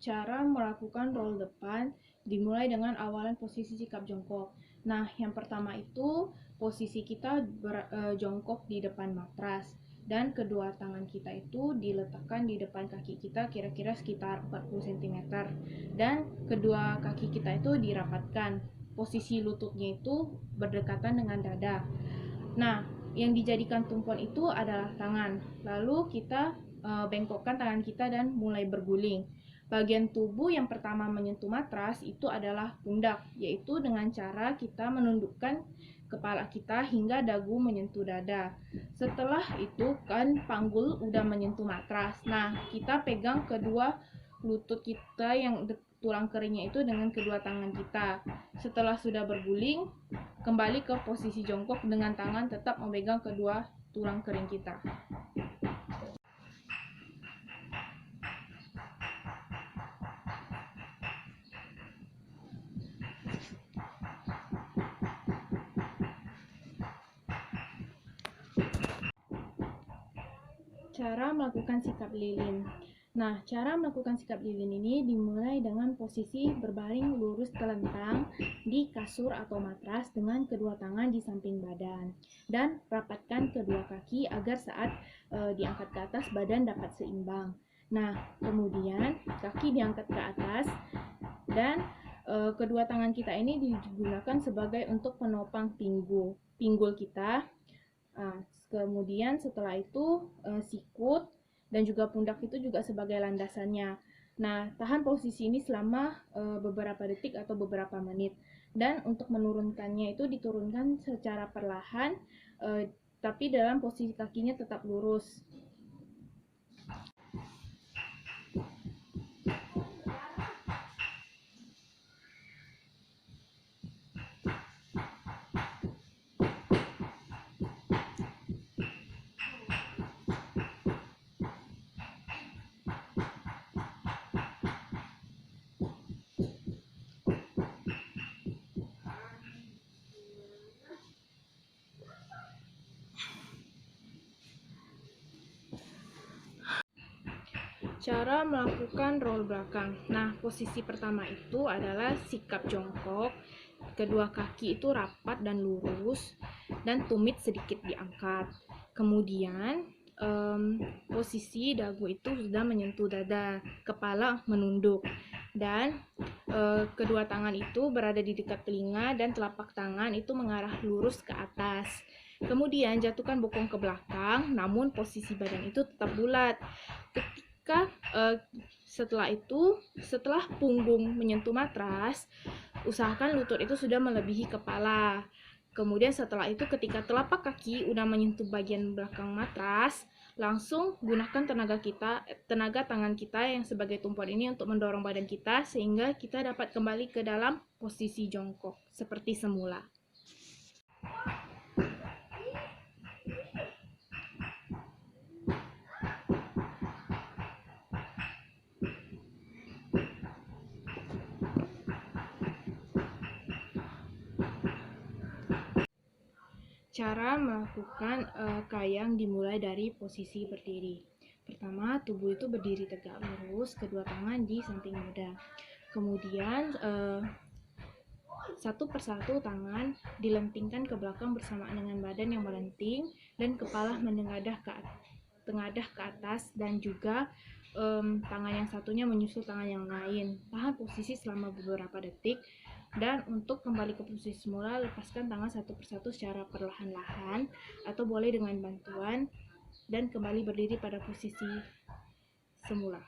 Cara melakukan roll depan dimulai dengan awalan posisi sikap jongkok. Nah, yang pertama itu posisi kita jongkok di depan matras dan kedua tangan kita itu diletakkan di depan kaki kita kira-kira sekitar 40 cm dan kedua kaki kita itu dirapatkan. Posisi lututnya itu berdekatan dengan dada. Nah, yang dijadikan tumpuan itu adalah tangan. Lalu kita bengkokkan tangan kita dan mulai berguling. Bagian tubuh yang pertama menyentuh matras itu adalah pundak, yaitu dengan cara kita menundukkan kepala kita hingga dagu menyentuh dada. Setelah itu kan panggul udah menyentuh matras. Nah, kita pegang kedua lutut kita yang tulang keringnya itu dengan kedua tangan kita. Setelah sudah berguling, kembali ke posisi jongkok dengan tangan tetap memegang kedua tulang kering kita. Cara melakukan sikap lilin. Nah, cara melakukan sikap lilin ini dimulai dengan posisi berbaring lurus telentang di kasur atau matras dengan kedua tangan di samping badan. Dan rapatkan kedua kaki agar saat diangkat ke atas badan dapat seimbang. Nah, kemudian kaki diangkat ke atas dan kedua tangan kita ini digunakan sebagai untuk penopang pinggul kita. Kemudian setelah itu sikut dan juga pundak itu juga sebagai landasannya. Nah, tahan posisi ini selama beberapa detik atau beberapa menit. Dan untuk menurunkannya itu diturunkan secara perlahan, tapi dalam posisi kakinya tetap lurus. Cara melakukan roll belakang. Nah, posisi pertama itu adalah sikap jongkok. Kedua kaki itu rapat dan lurus dan tumit sedikit diangkat. Kemudian posisi dagu itu sudah menyentuh dada, kepala menunduk dan kedua tangan itu berada di dekat telinga dan telapak tangan itu mengarah lurus ke atas. Kemudian jatuhkan bokong ke belakang, namun posisi badan itu tetap bulat. Setelah punggung menyentuh matras, usahakan lutut itu sudah melebihi kepala. Kemudian setelah itu ketika telapak kaki udah menyentuh bagian belakang matras, langsung gunakan tenaga tangan kita yang sebagai tumpuan ini untuk mendorong badan kita sehingga kita dapat kembali ke dalam posisi jongkok seperti semula. Cara melakukan kayang dimulai dari posisi berdiri. Pertama, tubuh itu berdiri tegak lurus, kedua tangan di samping dada. Kemudian satu persatu tangan dilentingkan ke belakang bersamaan dengan badan yang melenting dan kepala menengadah ke atas dan juga tangan yang satunya menyusul tangan yang lain. Tahan posisi selama beberapa detik. Dan untuk kembali ke posisi semula, lepaskan tangan satu persatu secara perlahan-lahan atau boleh dengan bantuan dan kembali berdiri pada posisi semula.